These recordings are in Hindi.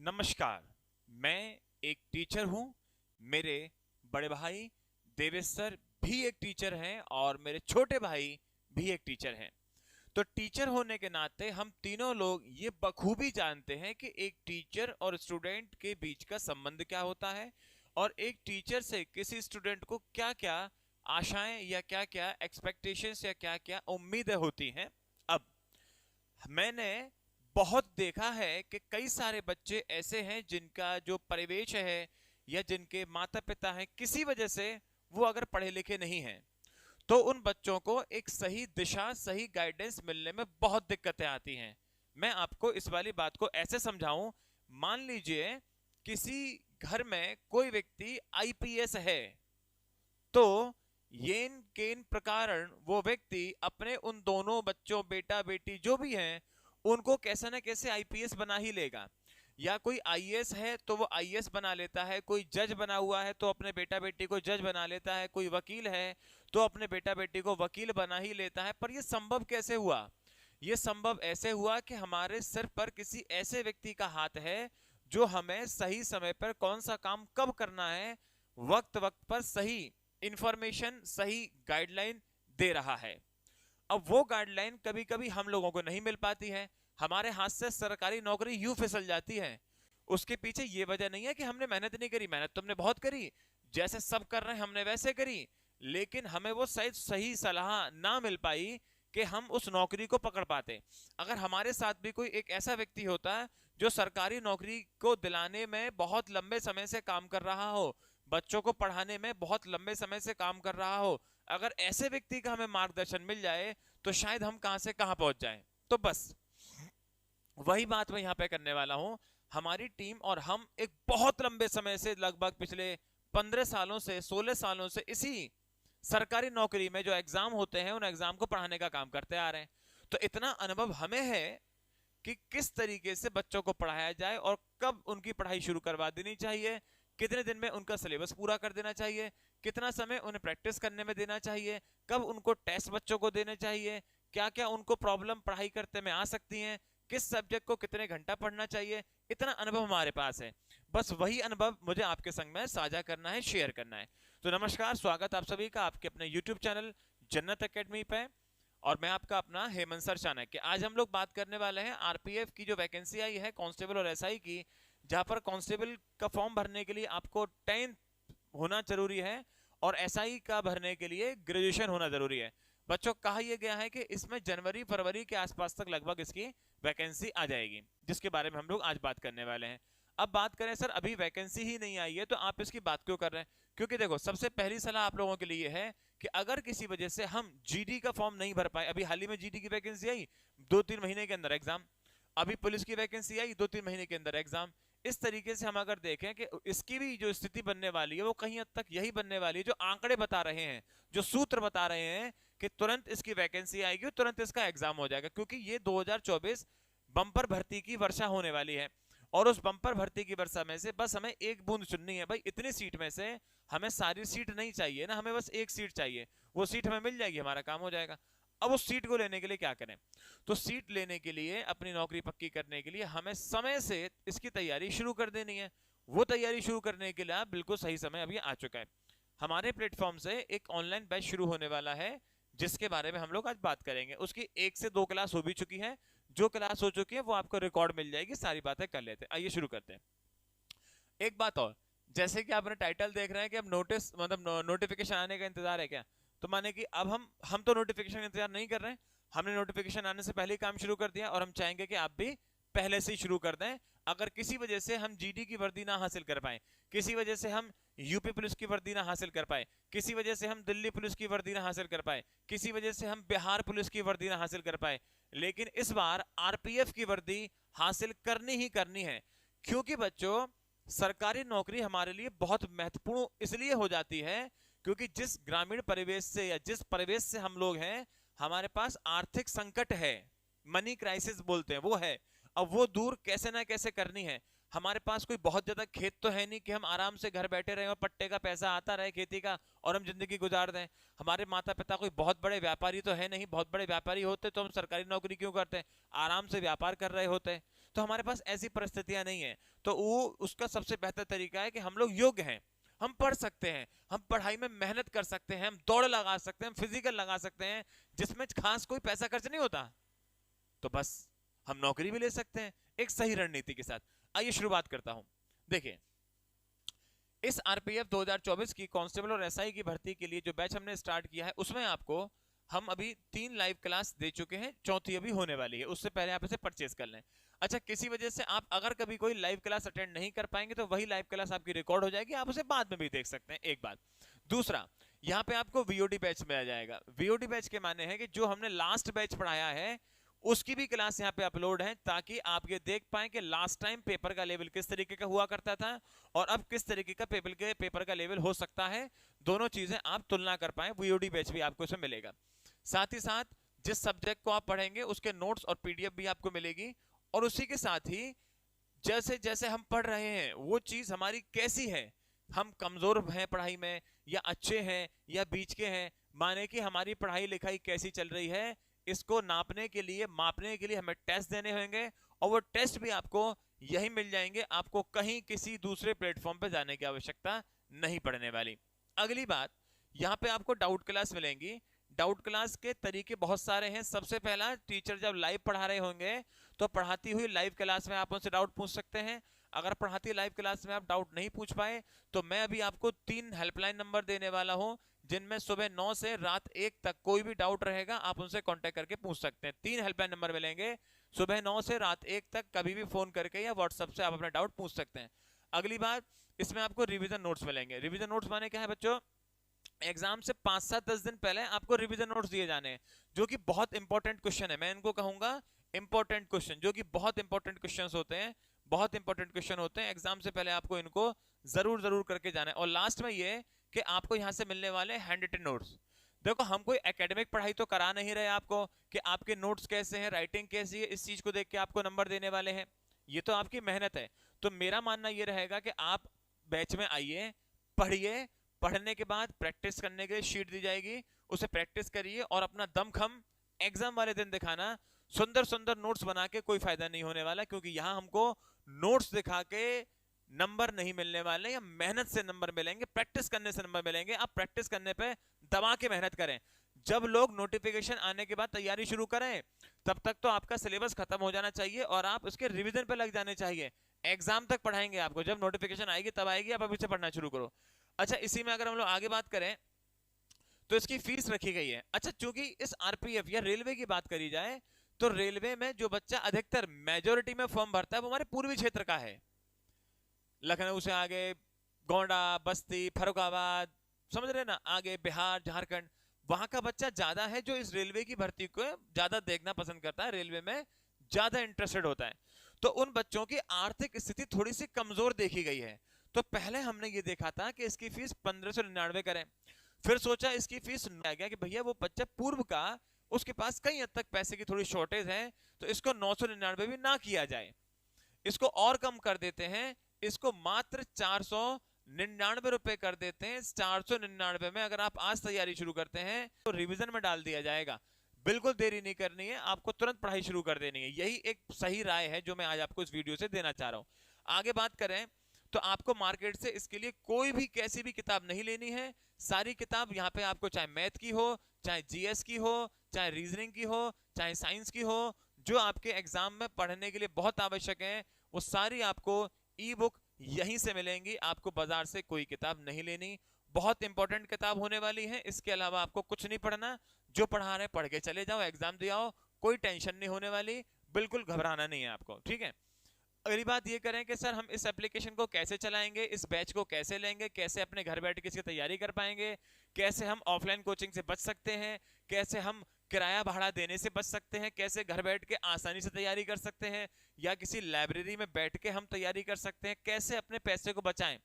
नमस्कार। मैं एक टीचर हूँ। मेरे बड़े भाई देवेश सर भी एक टीचर हैं और मेरे छोटे भाई भी एक टीचर हैं। तो टीचर होने के नाते हम तीनों लोग ये बखूबी जानते हैं कि एक टीचर और स्टूडेंट के बीच का संबंध क्या होता है और एक टीचर से किसी स्टूडेंट को क्या क्या आशाएं या क्या क्या एक्सपेक्टेशंस या क्या क्या उम्मीदें होती हैं। अब मैंने बहुत देखा है कि कई सारे बच्चे ऐसे हैं जिनका जो परिवेश है या जिनके माता पिता हैं किसी वजह से वो अगर पढ़े लिखे नहीं हैं तो उन बच्चों को एक सही दिशा सही गाइडेंस मिलने में बहुत दिक्कतें आती हैं। मैं आपको इस वाली बात को ऐसे समझाऊं। मान लीजिए किसी घर में कोई व्यक्ति आईपीएस है, तो येन केन प्रकार वो व्यक्ति अपने उन दोनों बच्चों बेटा बेटी जो भी हैं उनको कैसे ना कैसे आईपीएस बना ही लेगा। या कोई आईएएस है तो वो आईएएस बना लेता है, कोई जज बना हुआ है तो अपने बेटा बेटी को जज बना लेता है, कोई वकील है तो अपने बेटा बेटी को वकील बना ही लेता है। पर ये संभव कैसे हुआ? ये संभव ऐसे हुआ कि हमारे सिर पर किसी ऐसे व्यक्ति का हाथ है जो हमें सही समय पर कौन सा काम कब करना है, वक्त वक्त पर सही इंफॉर्मेशन सही गाइडलाइन दे रहा है। अब वो गाइडलाइन कभी कभी हम लोगों को नहीं मिल पाती है, हमारे हाथ से सरकारी नौकरी यूं फिसल जाती है। उसके पीछे ये वजह नहीं है कि हमने मेहनत नहीं करी, मेहनत तुमने बहुत करी, जैसे सब कर रहे हैं हमने वैसे करी, लेकिन हमें वो शायद सही सलाह ना मिल पाई कि हम उस नौकरी को पकड़ पाते। अगर हमारे साथ भी कोई एक ऐसा व्यक्ति होता है जो सरकारी नौकरी को दिलाने में बहुत लंबे समय से काम कर रहा हो, बच्चों को पढ़ाने में बहुत लंबे समय से काम कर रहा हो, अगर ऐसे व्यक्ति का हमें मार्गदर्शन मिल जाए तो शायद हम कहां से कहां पहुंच जाएं। तो बस वही बात मैं यहाँ पे करने वाला हूँ। हमारी टीम और हम एक बहुत लंबे समय से लगभग पिछले 15 सालों से 16 सालों से इसी सरकारी नौकरी में जो एग्जाम होते हैं उन एग्जाम को पढ़ाने का काम करते आ रहे हैं। तो इतना अनुभव हमें है कि किस तरीके से बच्चों को पढ़ाया जाए और कब उनकी पढ़ाई शुरू करवा देनी चाहिए, कितने दिन में उनका सिलेबस पूरा कर देना चाहिए, कितना समय उन्हें प्रैक्टिस करने में देना चाहिए, कब उनको टेस्ट बच्चों को देने चाहिए, क्या क्या उनको प्रॉब्लम पढ़ाई करते में आ सकती हैं, किस सब्जेक्ट को कितने घंटा पढ़ना चाहिए। इतना अनुभव हमारे पास है। बस वही अनुभव मुझे आपके संग में साझा करना है, शेयर करना है। तो नमस्कार, स्वागत आप सभी का आपके अपने YouTube चैनल जन्नत एकेडमी पे। और मैं आपका अपना हेमंत सर चाणक्य। आज हम लोग बात करने वाले हैं आरपीएफ की जो वैकेंसी आई है कांस्टेबल और एसआई की, जहां पर कांस्टेबल का फॉर्म भरने के लिए आपको 10th होना जरूरी है और एसआई का भरने के लिए ग्रेजुएशन होना जरूरी है। बच्चों, कहा यह गया है कि इसमें जनवरी फरवरी के आसपास तक लगभग इसकी वैकेंसी आ जाएगी, जिसके बारे में हम लोग आज बात करने वाले हैं। अब बात करें सर अभी वैकेंसी ही नहीं आई है तो आप इसकी बात क्यों कर रहे हैं? क्योंकि देखो, सबसे पहली सलाह आप लोगों के लिए है कि अगर किसी वजह से हम जीडी का फॉर्म नहीं भर पाए, अभी हाल ही में जीडी की वैकेंसी आई 2-3 महीने के अंदर एग्जाम, अभी पुलिस की वैकेंसी आई 2-3 महीने के अंदर एग्जाम। इस तरीके से हम अगर देखें कि इसकी भी जो स्थिति बनने वाली है वो कहीं हद तक यही बनने वाली है, जो आंकड़े बता रहे हैं, जो सूत्र बता रहे हैं कि तुरंत इसकी वैकेंसी आएगी और तुरंत इसका एग्जाम हो जाएगा। क्योंकि ये 2024 बंपर भर्ती की वर्षा होने वाली है और उस बंपर भर्ती की वर्षा में से बस हमें एक बूंद चुननी है। भाई, इतनी सीट में से हमें सारी सीट नहीं चाहिए ना, हमें बस एक सीट चाहिए। वो सीट हमें मिल जाएगी, हमारा काम हो जाएगा। अब उस सीट को लेने के लिए क्या करें? तो सीट लेने के लिए, अपनी नौकरी पक्की करने के लिए हमें समय से इसकी तैयारी शुरू कर देनी है। वो तैयारी शुरू करने के लिए बिल्कुल सही समय अभी आ चुका है। हमारे प्लेटफॉर्म से एक ऑनलाइन बैच शुरू होने वाला है जिसके बारे में हम लोग आज बात करेंगे। उसकी 1 से 2 क्लास हो भी चुकी है। जो क्लास हो चुकी है वो आपको रिकॉर्ड मिल जाएगी। सारी बातें कर लेते हैं, आइए शुरू करते हैं। एक बात और, जैसे कि आपने टाइटल देख रहे हैं कि अब नोटिस मतलब नोटिफिकेशन आने का इंतजार है क्या, तो माने कि अब हम तो नोटिफिकेशन का इंतजार नहीं कर रहे हैं, हमने नोटिफिकेशन आने से पहले ही काम शुरू कर दिया और हम चाहेंगे कि आप भी पहले से ही शुरू कर दें। अगर किसी वजह से हम जीडी की वर्दी ना हासिल कर पाए, किसी वजह से हम यूपी पुलिस की वर्दी ना हासिल कर पाए, किसी वजह से हम दिल्ली पुलिस की वर्दी ना हासिल कर पाए, किसी वजह से हम बिहार पुलिस की वर्दी ना हासिल कर पाए, लेकिन इस बार आरपीएफ की वर्दी हासिल करनी ही करनी है। क्योंकि बच्चों, सरकारी नौकरी हमारे लिए बहुत महत्वपूर्ण इसलिए हो जाती है क्योंकि जिस ग्रामीण परिवेश से या जिस परिवेश से हम लोग हैं, हमारे पास आर्थिक संकट है, मनी क्राइसिस बोलते हैं, वो है। अब वो दूर कैसे ना कैसे करनी है। हमारे पास कोई बहुत ज्यादा खेत तो है नहीं कि हम आराम से घर बैठे रहे और पट्टे का पैसा आता रहे खेती का और हम जिंदगी गुजार दें। हमारे माता पिता कोई बहुत बड़े व्यापारी तो है नहीं, बहुत बड़े व्यापारी होते तो हम सरकारी नौकरी क्यों करते हैं, आराम से व्यापार कर रहे होते। तो हमारे पास ऐसी परिस्थितियां नहीं है। तो वो उसका सबसे बेहतर तरीका है कि हम लोग योग्य हैं, हम पढ़ सकते हैं, हम पढ़ाई में मेहनत कर सकते हैं, हम दौड़ लगा सकते हैं, हम फिजिकल लगा सकते हैं, जिसमें खास कोई पैसा खर्च नहीं होता, तो बस हम नौकरी भी ले सकते हैं एक सही रणनीति के साथ। आइए शुरुआत करता हूं। देखिए, इस आरपीएफ 2024 की कांस्टेबल और एसआई की भर्ती के लिए जो बैच हमने स्टार्ट किया है, उसमें आपको हम अभी 3 लाइव क्लास दे चुके हैं, चौथी अभी होने वाली है, उससे पहले आप इसे परचेज कर लें। अच्छा, किसी वजह से आप अगर कभी कोई लाइव क्लास अटेंड नहीं कर पाएंगे तो वही लाइव क्लास आपकी रिकॉर्ड हो जाएगी, आप उसे बाद में भी देख सकते हैं, एक बात। दूसरा, यहाँ पे आपको वीओडी बैच में आ जाएगा। वीओडी बैच के माने हैं कि जो हमने लास्ट बैच पढ़ाया है उसकी भी क्लास यहाँ पे अपलोड है, ताकि आप ये देख पाएं कि लास्ट टाइम पेपर का लेवल किस तरीके का हुआ करता था और अब किस तरीके का पेपर का लेवल हो सकता है। दोनों चीजें आप तुलना कर पाएं, वीओडी बैच भी आपको इसमें मिलेगा। साथ ही साथ जिस सब्जेक्ट को आप पढ़ेंगे उसके नोट्स और पीडीएफ भी आपको मिलेगी, और उसी के साथ ही जैसे जैसे हम पढ़ रहे हैं वो चीज हमारी कैसी है, हम कमजोर हैं पढ़ाई में या अच्छे हैं या बीच के हैं, माने कि हमारी पढ़ाई लिखाई कैसी चल रही है, इसको नापने के लिए मापने के लिए हमें टेस्ट देने होंगे, और वो टेस्ट भी आपको यही मिल जाएंगे, आपको कहीं किसी दूसरे प्लेटफॉर्म पे जाने की आवश्यकता नहीं पड़ने वाली। अगली बात, यहाँ पे आपको डाउट क्लास मिलेंगी। डाउट क्लास के तरीके बहुत सारे हैं। सबसे पहला, टीचर जब लाइव पढ़ा रहे होंगे तो पढ़ाती हुई लाइव क्लास में आप उनसे डाउट पूछ सकते हैं। अगर पढ़ाती लाइव क्लास में आप डाउट नहीं पूछ पाए तो मैं अभी आपको 3 हेल्पलाइन नंबर देने वाला हूं, जिनमें सुबह 9 से रात 1 तक कोई भी डाउट रहेगा आप उनसे कांटेक्ट करके पूछ सकते हैं। 3 हेल्पलाइन नंबर मिलेंगे, सुबह 9 से रात 1 तक कभी भी फोन करके या व्हाट्सएप से आप अपना डाउट पूछ सकते हैं। अगली बात, इसमें आपको रिवीजन नोट्स मिलेंगे। रिवीजन नोट्स माने क्या है बच्चों, एग्जाम से 5-7-10 दिन पहले आपको रिवीजन नोट्स दिए जाने हैं, जो कि बहुत इंपॉर्टेंट क्वेश्चन है, मैं इनको कहूंगा इंपॉर्टेंट क्वेश्चन, जो कि बहुत इंपॉर्टेंट क्वेश्चन होते हैं, बहुत इंपॉर्टेंट क्वेश्चन होते हैं। एग्जाम से पहले आपको इनको जरूर जरूर करके जाना है। और लास्ट में ये कि आपको यहाँ से मिलने वाले हैंड रिटन नोट्स। देखो, हम कोई एकेडमिक पढ़ाई तो करा नहीं रहे आपको कि आपके नोट्स कैसे हैं, राइटिंग कैसी है, इस चीज को देख के आपको नंबर देने वाले हैं, ये तो आपकी मेहनत है। तो मेरा मानना ये रहेगा कि आप बैच में आइए, पढ़िए, पढ़ने के बाद प्रैक्टिस करने के लिए शीट दी जाएगी, उसे प्रैक्टिस करिए और अपना दमखम एग्जाम वाले दिन दिखाना। सुंदर सुंदर नोट्स बना के कोई फायदा नहीं होने वाला, क्योंकि यहां हमको नोट्स दिखा के नंबर नहीं मिलने वाले, या मेहनत से नंबर मिलेंगे, प्रैक्टिस करने से नंबर मिलेंगे। आप प्रैक्टिस करने पे दबा के मेहनत करें। जब लोग नोटिफिकेशन आने के बाद तैयारी शुरू करें, तब तक तो आपका सिलेबस खत्म हो जाना चाहिए और आप उसके रिवीजन पे लग जाने चाहिए। एग्जाम तक पढ़ाएंगे आपको, जब नोटिफिकेशन आएगी तब आएगी, आप अभी से पढ़ना शुरू करो। अच्छा, इसी में अगर हम लोग आगे बात करें तो इसकी फीस रखी गई है। अच्छा, चूंकि इस आरपीएफ या रेलवे की बात करी जाए तो रेलवे में जो बच्चा अधिकतर मेजोरिटी में फॉर्म भरता है वो हमारे पूर्वी क्षेत्र का है, लखनऊ से आगे गोंडा, बस्ती, फर्रुखाबाद, समझ रहे ना, आगे बिहार, झारखंड, वहां का बच्चा ज्यादा है जो इस रेलवे की भर्ती को ज्यादा देखना पसंद करता है, रेलवे में ज्यादा इंटरेस्टेड होता है। तो उन बच्चों की आर्थिक स्थिति थोड़ी सी कमजोर देखी गई है। तो पहले हमने ये देखा था कि इसकी फीस 1599 करें, फिर सोचा इसकी फीस आ गया कि भैया वो बच्चा पूर्व का, उसके पास कई हद तक पैसे की थोड़ी शॉर्टेज है, तो इसको 999 भी ना किया जाए, इसको और कम कर देते हैं, इसको मात्र 499 रुपए कर देते हैं। 499 में अगर आप आज तैयारी शुरू करते हैं तो रिवीजन में डाल दिया जाएगा। बिल्कुल देरी नहीं करनी है, आपको तुरंत पढ़ाई शुरू कर देनी है। यही एक सही राय है जो मैं आज आपको इस वीडियो से देना चाह रहा हूं। आगे बात करें तो आपको मार्केट से इसके लिए कोई भी कैसी भी किताब नहीं लेनी है। सारी किताब यहाँ पे आपको, चाहे मैथ की हो, चाहे जीएस की हो, चाहे रीजनिंग की हो, चाहे साइंस की हो, जो आपके एग्जाम में पढ़ने के लिए बहुत आवश्यक है, वो सारी आपको ई बुक यहीं से मिलेंगी। आपको बाजार से कोई किताब नहीं लेनी। बहुत इंपॉर्टेंट किताब होने वाली है, इसके अलावा आपको कुछ नहीं पढ़ना, जो पढ़ा रहे पढ़ के चले जाओ, एग्जाम दिया हो, कोई टेंशन नहीं होने वाली, बिल्कुल घबराना नहीं है आपको, ठीक है। अगली बात ये करें कि सर हम इस एप्लीकेशन को कैसे चलाएंगे, इस बैच को कैसे लेंगे, कैसे अपने घर बैठ के इसकी तैयारी कर पाएंगे, कैसे हम ऑफलाइन कोचिंग से बच सकते हैं, कैसे हम किराया भाड़ा देने से बच सकते हैं, कैसे घर बैठ के आसानी से तैयारी कर सकते हैं, या किसी लाइब्रेरी में बैठ के हम तैयारी कर सकते हैं, कैसे अपने पैसे को बचाएं।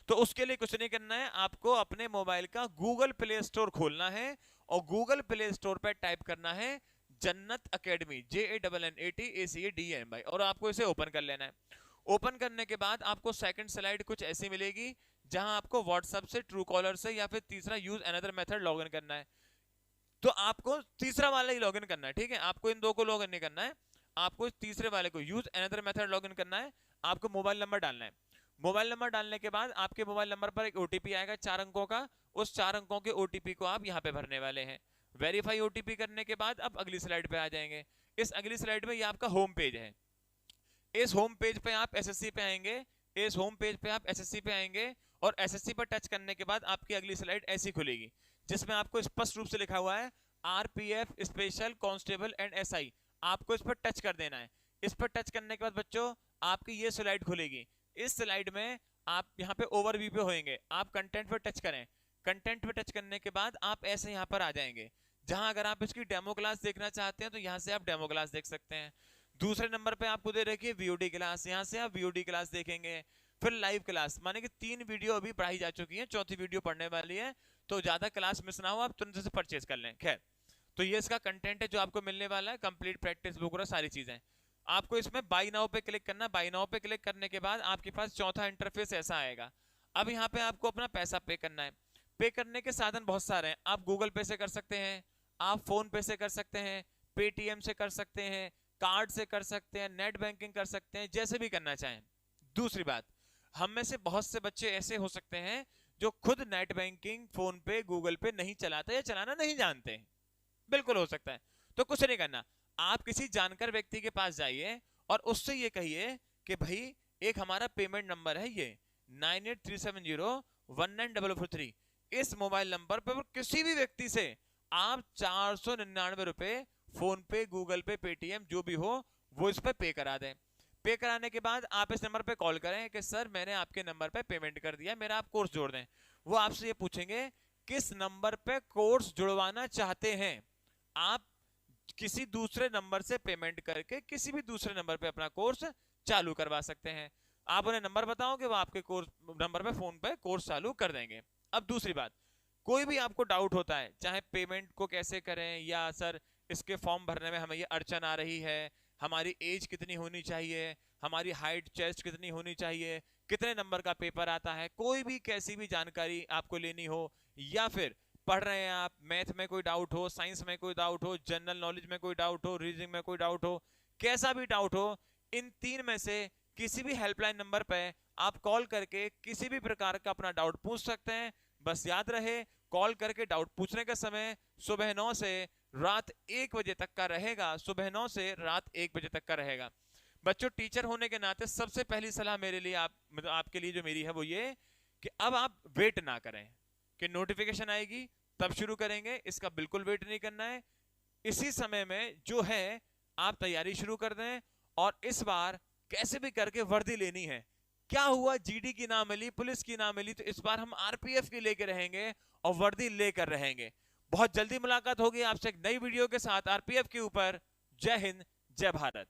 तो उसके लिए कुछ नहीं करना है, आपको अपने मोबाइल का गूगल प्ले स्टोर खोलना है और गूगल प्ले स्टोर पर टाइप करना है जन्नत एकेडमी, JANNATACADMY, और आपको इसे ओपन कर लेना है। ओपन करने के बाद आपको सेकंड स्लाइड कुछ ऐसी मिलेगी, जहां आपको व्हाट्सएप से, ट्रू कॉलर से, या फिर तीसरा यूज अनदर मेथड लॉगिन करना है। तो आपको तीसरा वाला ही लॉगिन करना है, ठीक है, आपको इन दो को लॉगिन नहीं करना है, आपको तीसरे वाले को यूज अनदर मेथड लॉगिन करना है। आपको मोबाइल नंबर डालना है। मोबाइल नंबर डालने के बाद आपके मोबाइल नंबर पर एक ओटीपी आएगा 4 अंकों का, उस 4 अंकों के ओटीपी को आप यहाँ पे भरने वाले हैं। वेरीफाई ओटीपी करने के बाद अब अगली स्लाइड पे आ जाएंगे। इस अगली स्लाइड में ये आपका होम पेज है। इस होम पेज पे आप एसएससी पे आएंगे, इस होम पेज पे आप एसएससी पे आएंगे और एसएससी पर टच करने के बाद आपकी अगली स्लाइड ऐसी खुलेगी, जिसमें आपको स्पष्ट रूप से लिखा हुआ है RPF special constable and SI. आपको इस पर टच कर देना है। इस पर टच करने के बाद बच्चों आपकी ये स्लाइड खुलेगी। इस स्लाइड में आप यहाँ पे ओवरव्यू पे होंगे, आप कंटेंट पर टच करें। कंटेंट पे टच करने के बाद आप ऐसे यहाँ पर आ जाएंगे, जहां अगर आप इसकी डेमो क्लास देखना चाहते हैं तो यहाँ से आप डेमो क्लास देख सकते हैं। दूसरे नंबर पे आपको दे रखी है वीओडी क्लास, यहाँ से आप वीओडी क्लास देखेंगे। फिर लाइव क्लास, माने कि 3 वीडियो अभी पढ़ाई जा चुकी है, चौथी वीडियो पढ़ने वाली है, तो ज्यादा क्लास मिस ना हो, आप तुरंत से परचेज कर लें। खैर, तो ये इसका कंटेंट है जो आपको मिलने वाला है, कंप्लीट प्रैक्टिस बुक और सारी चीजें। आपको इसमें बाई नाउ पे क्लिक करना। बाई नाउ पे क्लिक करने के बाद आपके पास चौथा इंटरफेस ऐसा आएगा। अब यहाँ पे आपको अपना पैसा पे करना है। पे करने के साधन बहुत सारे हैं। आप गूगल पे से कर सकते हैं, आप फोन पे से कर सकते हैं, पेटीएम से कर सकते हैं, कार्ड से कर सकते हैं, नेट बैंकिंग कर सकते हैं, जैसे भी करना चाहें। दूसरी बात, हम में से बहुत से बच्चे ऐसे हो सकते हैं जो खुद नेट बैंकिंग, फोन पे, गूगल पे नहीं चलाते या चलाना नहीं जानते हैं। बिल्कुल हो सकता है। तो कुछ नहीं करना, आप किसी जानकार व्यक्ति के पास जाइए और उससे ये कहिए कि भाई एक हमारा पेमेंट नंबर है ये 9837019443, इस मोबाइल नंबर पर किसी भी व्यक्ति से आप 499 रुपए फोन पे, गूगल पे, पेटीएम जो भी हो वो इस पर पे करा दें। पे कराने के बाद आप इस नंबर पे कॉल करें कि सर मैंने आपके नंबर पे पेमेंट कर दिया, मेरा आप कोर्स जोड़ दें। वो आपसे ये पूछेंगे किस नंबर पे कोर्स जुड़वाना चाहते हैं। आप किसी दूसरे नंबर से पेमेंट करके किसी भी दूसरे नंबर पे अपना कोर्स चालू करवा सकते हैं। आप उन्हें नंबर बताओगे, वो आपके कोर्स नंबर पे फोन पे कोर्स चालू कर देंगे। अब दूसरी बात, कोई भी आपको डाउट होता है, चाहे पेमेंट को कैसे करें, या सर इसके फॉर्म भरने में हमें ये अड़चन आ रही है, हमारी एज कितनी होनी चाहिए, हमारी हाइट चेस्ट कितनी होनी चाहिए, कितने नंबर का पेपर आता है, कोई भी कैसी भी जानकारी आपको लेनी हो, या फिर पढ़ रहे हैं आप, मैथ में कोई डाउट हो, साइंस में कोई डाउट हो, जनरल नॉलेज में कोई डाउट हो, रीजनिंग में कोई डाउट हो, कैसा भी डाउट हो, इन 3 में से किसी भी हेल्पलाइन नंबर पे आप कॉल करके किसी भी प्रकार का अपना डाउट पूछ सकते हैं। बस याद रहे, कॉल करके डाउट पूछने का समय सुबह 9 से रात 1 बजे तक का रहेगा। सुबह 9 से रात 1 बजे तक का रहेगा। बच्चों, टीचर होने के नाते सबसे पहली सलाह मेरे लिए मतलब आपके लिए जो मेरी है वो ये कि अब आप वेट ना करें कि नोटिफिकेशन आएगी तब शुरू करेंगे। इसका बिल्कुल वेट नहीं करना है। इसी समय में जो है आप तैयारी शुरू कर दें, और इस बार कैसे भी करके वर्दी लेनी है। क्या हुआ, जीडी की ना मिली, पुलिस की ना मिली, तो इस बार हम आरपीएफ की लेके रहेंगे और वर्दी लेकर रहेंगे। बहुत जल्दी मुलाकात होगी आपसे एक नई वीडियो के साथ आरपीएफ के ऊपर। जय हिंद, जय भारत।